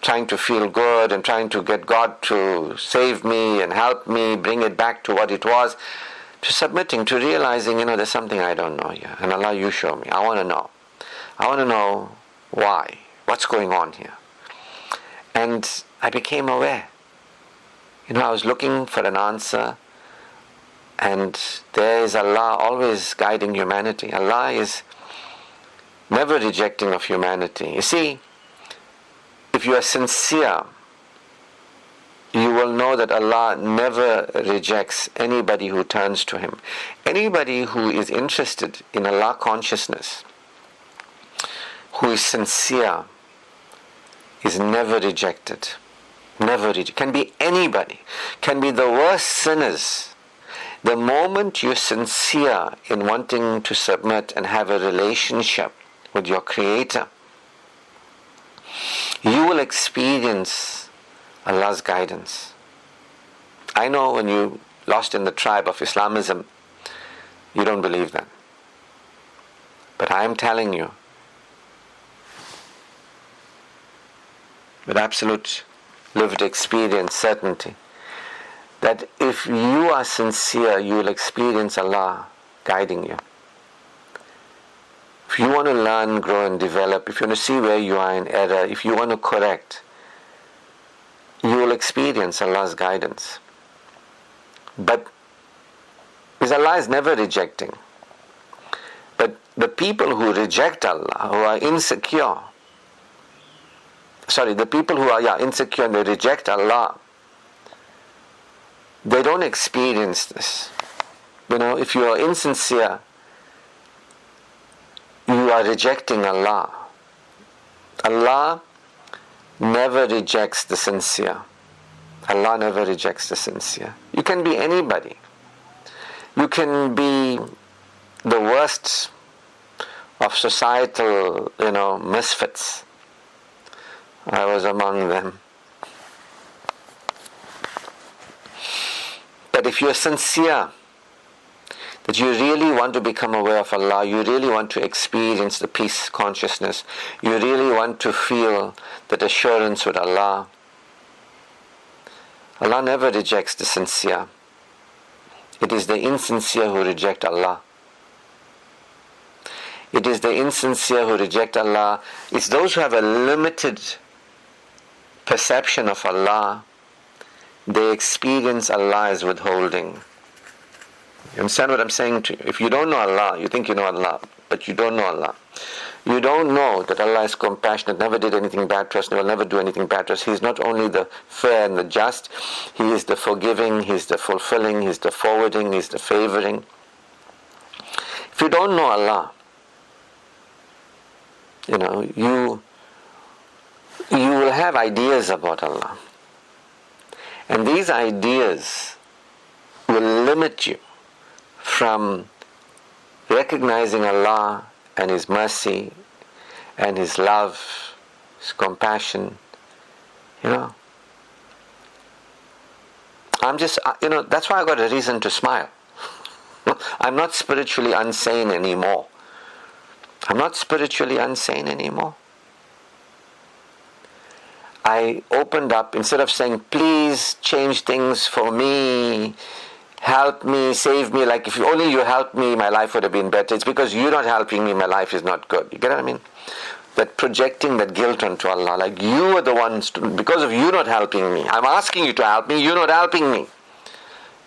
trying to feel good and trying to get God to save me and help me, bring it back to what it was, to submitting, to realizing, there's something I don't know here. And Allah, you show me. I want to know. I want to know why. What's going on here? And I became aware. I was looking for an answer. And there is Allah always guiding humanity. Allah is never rejecting of humanity. You see, if you are sincere, you will know that Allah never rejects anybody who turns to Him. Anybody who is interested in Allah consciousness, who is sincere, is never rejected. Never rejected. Can be anybody. Can be the worst sinners. The moment you're sincere in wanting to submit and have a relationship with your Creator, you will experience Allah's guidance. I know when you lost in the tribe of Islamism, you don't believe that. But I am telling you, with absolute lived experience, certainty, that if you are sincere, you will experience Allah guiding you. If you want to learn, grow and develop, if you want to see where you are in error, if you want to correct, you will experience Allah's guidance. But because Allah is never rejecting. But the people who reject Allah, who are insecure, the people who are insecure and they reject Allah, they don't experience this. If you are insincere, you are rejecting Allah. Allah never rejects the sincere. Allah never rejects the sincere. You can be anybody. You can be the worst of societal, misfits. I was among them. But if you're sincere, that you really want to become aware of Allah, you really want to experience the peace consciousness, you really want to feel that assurance with Allah, Allah never rejects the sincere. It is the insincere who reject Allah. It is the insincere who reject Allah. It's those who have a limited perception of Allah. They experience Allah as withholding. You understand what I'm saying to you? If you don't know Allah, you think you know Allah, but you don't know Allah. You don't know that Allah is compassionate, never did anything bad to us, will never do anything bad to us. He is not only the fair and the just, He is the forgiving, He is the fulfilling, He is the forwarding, He is the favoring. If you don't know Allah, you will have ideas about Allah. And these ideas will limit you from recognizing Allah and His mercy and His love, His compassion. I'm just, that's why I got a reason to smile. I'm not spiritually insane anymore. I'm not spiritually insane anymore. I opened up, instead of saying, please change things for me, help me, save me, like if only you helped me, my life would have been better. It's because you're not helping me, my life is not good. You get what I mean? That projecting that guilt onto Allah, like you are the ones, because of you not helping me, I'm asking you to help me, you're not helping me.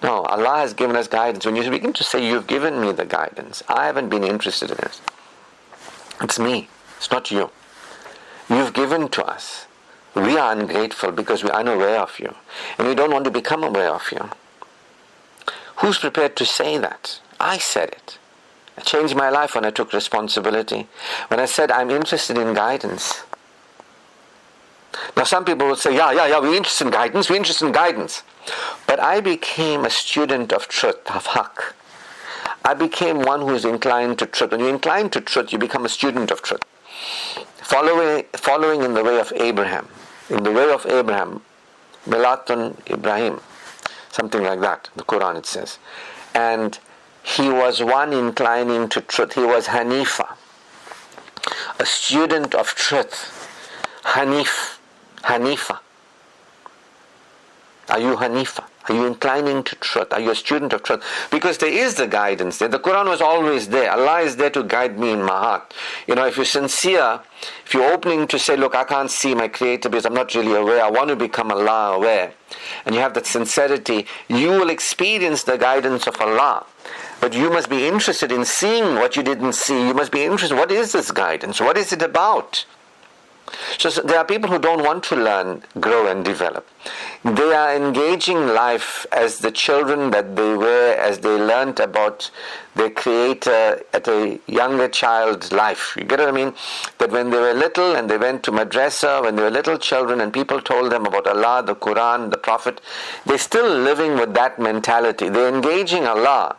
No, Allah has given us guidance. When you begin to say, you've given me the guidance, I haven't been interested in it. It's me, it's not you. You've given to us. We are ungrateful because we're unaware of you. And we don't want to become aware of you. Who's prepared to say that? I said it. I changed my life when I took responsibility. When I said, I'm interested in guidance. Now some people will say, yeah, we're interested in guidance. But I became a student of truth, of haqq. I became one who is inclined to truth. When you're inclined to truth, you become a student of truth. Following in the way of Abraham. In the way of Abraham, Milatun Ibrahim, something like that, the Quran it says. And he was one inclining to truth. He was Hanifa, a student of truth. Hanifa. Are you Hanifa? Are you inclining to truth? Are you a student of truth? Because there is the guidance there. The Quran was always there. Allah is there to guide me in my heart. If you're sincere, if you're opening to say, look, I can't see my Creator because I'm not really aware. I want to become Allah aware. And you have that sincerity, you will experience the guidance of Allah. But you must be interested in seeing what you didn't see. You must be interested, what is this guidance? What is it about? So there are people who don't want to learn, grow and develop. They are engaging life as the children that they were, as they learnt about their Creator at a younger child's life. You get what I mean? That when they were little and they went to madrasa, when they were little children and people told them about Allah, the Quran, the Prophet, they're still living with that mentality. They're engaging Allah,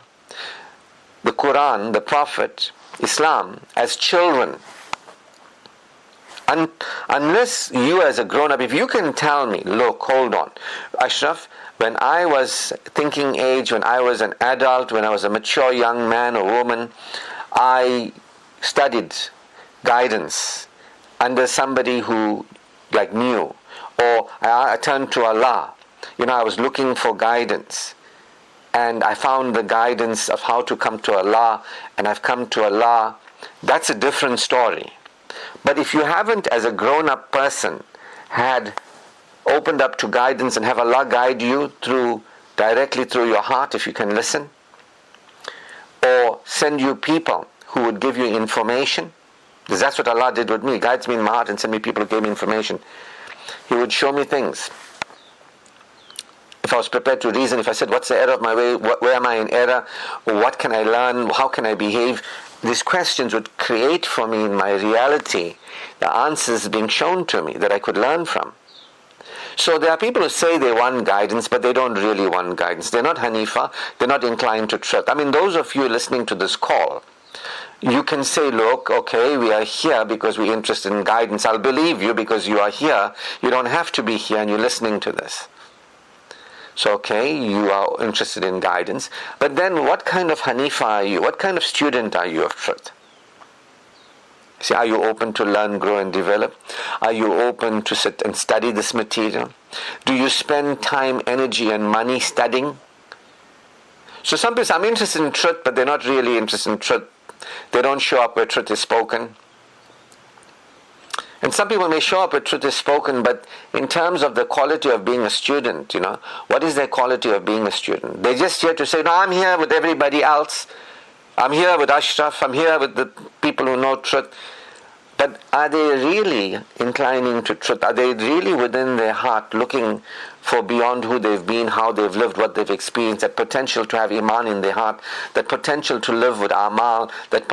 the Quran, the Prophet, Islam as children. Unless you as a grown-up, if you can tell me, look, hold on, Ashraf, when I was thinking age, when I was an adult, when I was a mature young man or woman, I studied guidance under somebody who knew, or I turned to Allah. I was looking for guidance, and I found the guidance of how to come to Allah, and I've come to Allah. That's a different story. But if you haven't, as a grown-up person, had opened up to guidance and have Allah guide you directly through your heart, if you can listen, or send you people who would give you information, because that's what Allah did with me. He guides me in my heart and send me people who gave me information. He would show me things. If I was prepared to reason, if I said, what's the error of my way, where am I in error, or what can I learn, how can I behave, these questions would create for me in my reality the answers being shown to me that I could learn from. So there are people who say they want guidance, but they don't really want guidance. They're not Hanifa, they're not inclined to truth. Those of you listening to this call, you can say, look, okay, we are here because we're interested in guidance. I'll believe you because you are here. You don't have to be here and you're listening to this. So, okay, you are interested in guidance, but then what kind of Hanifa are you? What kind of student are you of truth? See, are you open to learn, grow, and develop? Are you open to sit and study this material? Do you spend time, energy, and money studying? So some people say, I'm interested in truth, but they're not really interested in truth. They don't show up where truth is spoken. And some people may show up where truth is spoken, but in terms of the quality of being a student, what is their quality of being a student? They're just here to say, no, I'm here with everybody else. I'm here with Ashraf. I'm here with the people who know truth. But are they really inclining to truth? Are they really within their heart looking for beyond who they've been, how they've lived, what they've experienced, that potential to have Iman in their heart, that potential to live with Amal, that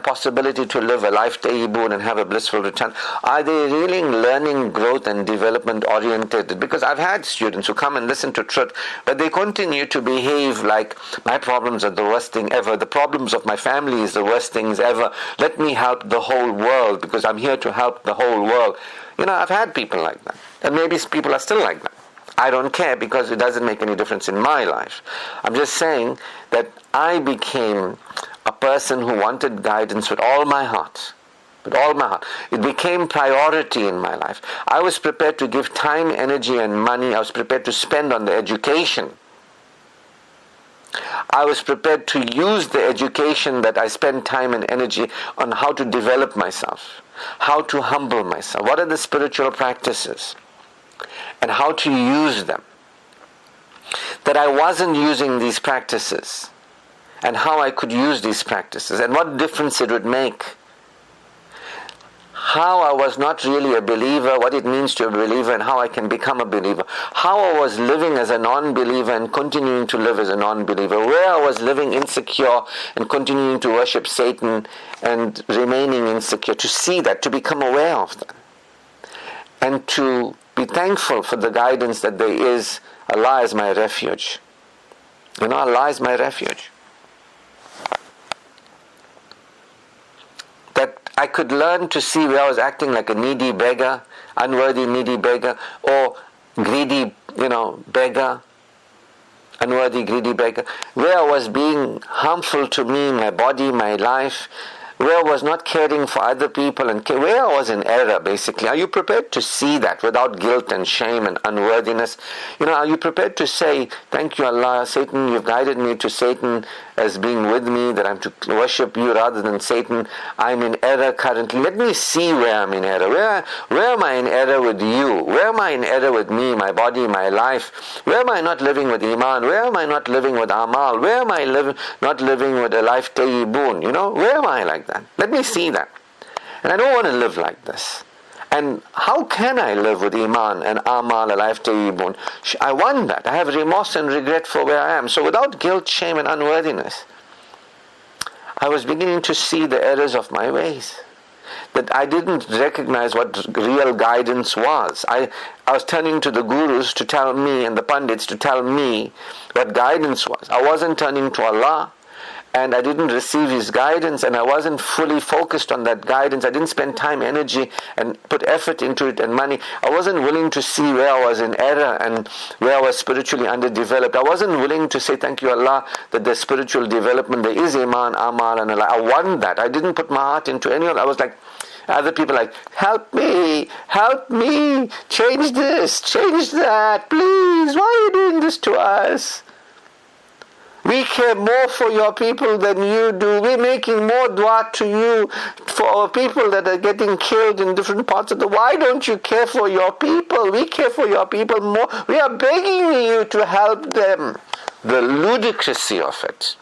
possibility to live a life tayyibun and have a blissful return? Are they really learning, growth and development oriented? Because I've had students who come and listen to truth, but they continue to behave like, my problems are the worst thing ever, the problems of my family is the worst things ever, let me help the whole world because I'm here to help the whole world. I've had people like that, and maybe people are still like that. I don't care because it doesn't make any difference in my life. I'm just saying that I became a person who wanted guidance with all my heart. With all my heart. It became priority in my life. I was prepared to give time, energy and money. I was prepared to spend on the education. I was prepared to use the education that I spend time and energy on how to develop myself, how to humble myself, what are the spiritual practices, and how to use them. That I wasn't using these practices, and how I could use these practices, and what difference it would make. How I was not really a believer, what it means to be a believer, and how I can become a believer. How I was living as a non-believer and continuing to live as a non-believer. Where I was living insecure and continuing to worship Satan and remaining insecure. To see that, to become aware of that. And to be thankful for the guidance that there is. Allah is my refuge. Allah is my refuge. That I could learn to see where I was acting like a needy beggar, unworthy needy beggar, or greedy, beggar, unworthy greedy beggar. Where I was being harmful to me, my body, my life. Where I was not caring for other people and where I was in error, basically. Are you prepared to see that without guilt and shame and unworthiness? Are you prepared to say, thank you Allah, Satan, you've guided me to Satan as being with me, that I'm to worship you rather than Satan. I'm in error currently. Let me see where I'm in error. Where am I in error with you? Where am I in error with me, my body, my life? Where am I not living with Iman? Where am I not living with Amal? Where am I not living with a life tayyibun? Where am I like that? Let me see that. And I don't want to live like this. And how can I live with Iman and Amal, a life tayyibun? I want that. I have remorse and regret for where I am. So without guilt, shame and unworthiness, I was beginning to see the errors of my ways. That I didn't recognize what real guidance was. I was turning to the gurus to tell me and the pandits to tell me what guidance was. I wasn't turning to Allah. And I didn't receive His guidance, and I wasn't fully focused on that guidance. I didn't spend time, energy, and put effort into it and money. I wasn't willing to see where I was in error and where I was spiritually underdeveloped. I wasn't willing to say, thank you Allah, that there's spiritual development, there is Iman, Amal, and Allah. I want that. I didn't put my heart into any of it. I was like, other people like, help me, change this, change that, please, why are you doing this to us? We care more for your people than you do. We're making more dua to you for our people that are getting killed in different parts of the world. Why don't you care for your people? We care for your people more. We are begging you to help them. The ludicrousy of it.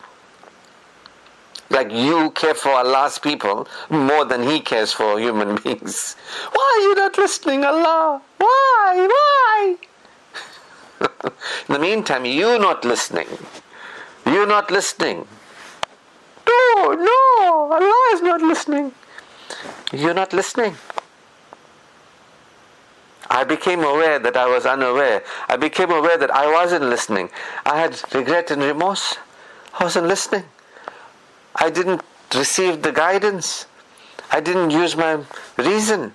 Like you care for Allah's people more than He cares for human beings. Why are you not listening, Allah? Why? In the meantime, you're not listening. You're not listening. No, Allah is not listening. You're not listening. I became aware that I was unaware. I became aware that I wasn't listening. I had regret and remorse. I wasn't listening. I didn't receive the guidance. I didn't use my reason.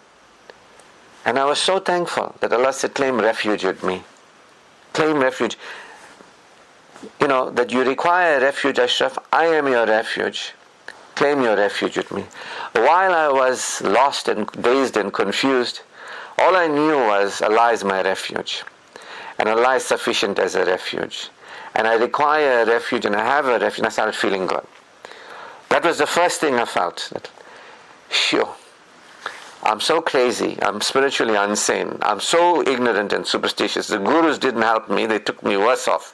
And I was so thankful that Allah said, claim refuge with me. Claim refuge. that you require refuge, Ashraf. I am your refuge. Claim your refuge with me. While I was lost and dazed and confused, all I knew was Allah is my refuge. And Allah is sufficient as a refuge. And I require a refuge and I have a refuge, and I started feeling good. That was the first thing I felt. Sure, I'm so crazy, I'm spiritually insane, I'm so ignorant and superstitious. The gurus didn't help me, they took me worse off.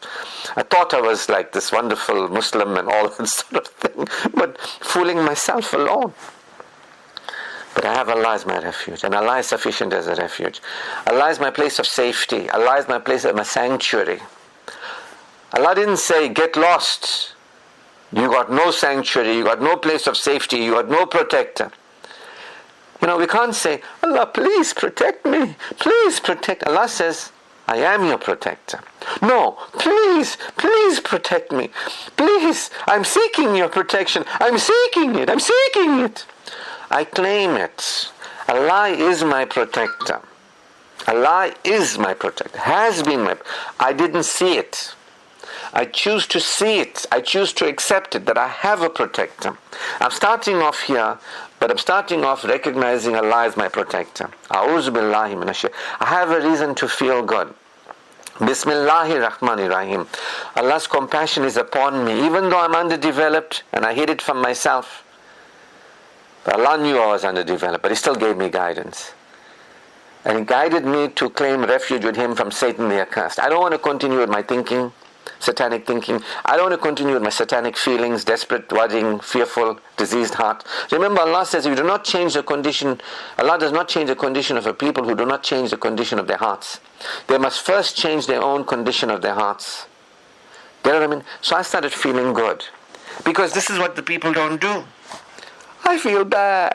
I thought I was like this wonderful Muslim and all that sort of thing, but fooling myself alone. But I have Allah as my refuge, and Allah is sufficient as a refuge. Allah is my place of safety. Allah is my place of my sanctuary. Allah didn't say, get lost. You got no sanctuary, you got no place of safety, you got no protector. We can't say, Allah, please protect me. Please protect. Allah says, I am your protector. No, please protect me. Please, I'm seeking your protection. I'm seeking it. I claim it. Allah is my protector. Allah is my protector. Has been I didn't see it. I choose to see it. I choose to accept it, that I have a protector. I'm starting off here, but I'm starting off recognizing Allah as my protector. A'udhu billahi minash shaitanir. I have a reason to feel good. Bismillahir Rahmanir Rahim. Allah's compassion is upon me, even though I'm underdeveloped and I hid it from myself. But Allah knew I was underdeveloped, but He still gave me guidance. And He guided me to claim refuge with Him from Satan the accursed. I don't want to continue with my thinking, satanic thinking. I don't want to continue with my satanic feelings, desperate, worrying, fearful, diseased heart. Remember, Allah says, you do not change the condition. Allah does not change the condition of a people who do not change the condition of their hearts. They must first change their own condition of their hearts. You know what I mean? So I started feeling good. Because this is what the people don't do. I feel bad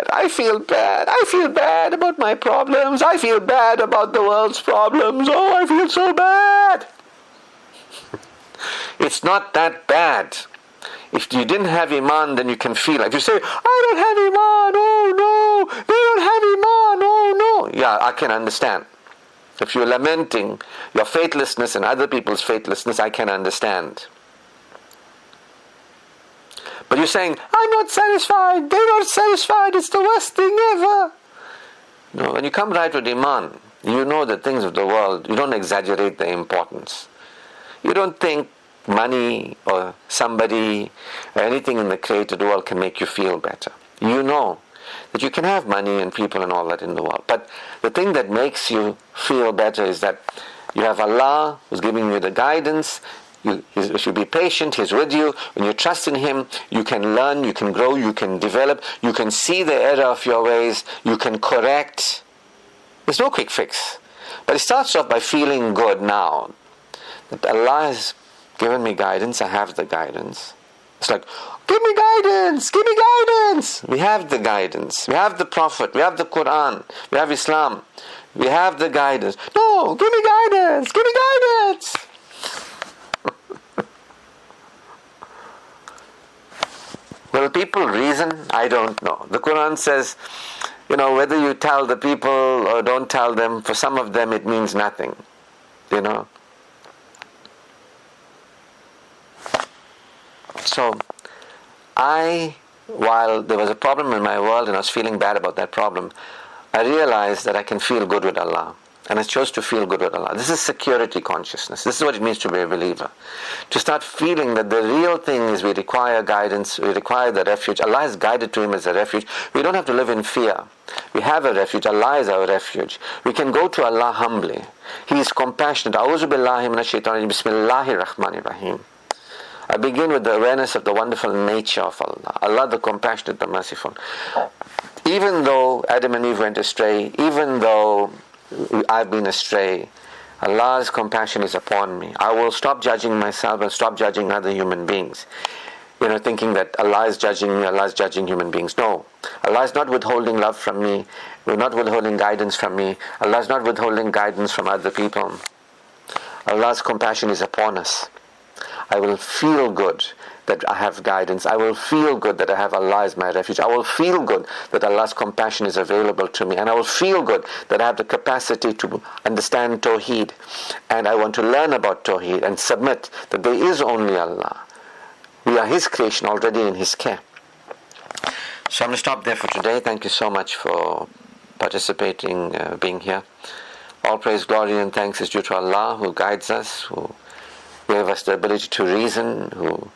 about my problems, I feel bad about the world's problems, oh, I feel so bad. It's not that bad. If you didn't have Iman, then you can feel like, if you say, I don't have Iman, oh no, they don't have Iman, oh no. Yeah, I can understand. If you're lamenting your faithlessness and other people's faithlessness, I can understand. But you're saying, I'm not satisfied, they're not satisfied, it's the worst thing ever. No, when you come right with Iman, you know the things of the world, you don't exaggerate their importance. You don't think money or somebody or anything in the created world can make you feel better. You know that you can have money and people and all that in the world. But the thing that makes you feel better is that you have Allah who's giving you the guidance. You should be patient, He's with you. When you trust in Him, you can learn, you can grow, you can develop, you can see the error of your ways, you can correct. There's no quick fix. But it starts off by feeling good now. That Allah has given me guidance, I have the guidance. It's like, give me guidance, give me guidance. We have the guidance, we have the Prophet, we have the Quran, we have Islam, we have the guidance. No, give me guidance, give me guidance. Will people reason? I don't know. The Quran says, whether you tell the people or don't tell them, for some of them it means nothing. So, while there was a problem in my world and I was feeling bad about that problem, I realized that I can feel good with Allah. And I chose to feel good with Allah. This is security consciousness. This is what it means to be a believer. To start feeling that the real thing is we require guidance, we require the refuge. Allah has guided to Him as a refuge. We don't have to live in fear. We have a refuge. Allah is our refuge. We can go to Allah humbly. He is compassionate. A'udhu billahi minash shaitanir rajim. Bismillahir Rahmanir Rahim. I begin with the awareness of the wonderful nature of Allah. Allah the compassionate, the merciful. Even though Adam and Eve went astray, even though I've been astray, Allah's compassion is upon me. I will stop judging myself and stop judging other human beings. Thinking that Allah is judging me, Allah is judging human beings. No. Allah is not withholding love from me. We're not withholding guidance from me. Allah is not withholding guidance from other people. Allah's compassion is upon us. I will feel good that I have guidance. I will feel good that I have Allah as my refuge. I will feel good that Allah's compassion is available to me. And I will feel good that I have the capacity to understand Tawheed. And I want to learn about Tawheed and submit that there is only Allah. We are His creation, already in His care. So I'm going to stop there for today. Thank you so much for participating, being here. All praise, glory and thanks is due to Allah, who guides us, who gave us the ability to reason, who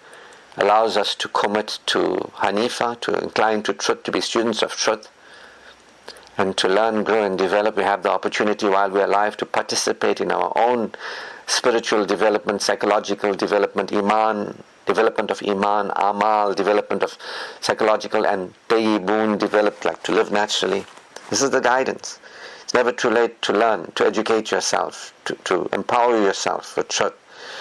allows us to commit to Hanifa, to incline to truth, to be students of truth, and to learn, grow and develop. We have the opportunity while we are alive to participate in our own spiritual development, psychological development, Iman, development of Iman, Amal, development of psychological and tayyibun, developed, like to live naturally. This is the guidance. It's never too late to learn, to educate yourself, to empower yourself with truth.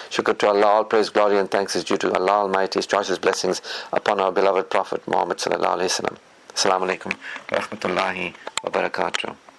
Shukr to Allah, all praise, glory and thanks is due to Allah Almighty. His choicest blessings upon our beloved Prophet Muhammad sallallahu alaihi wasallam. Assalamu alaikum wa rahmatullahi wa barakatuh.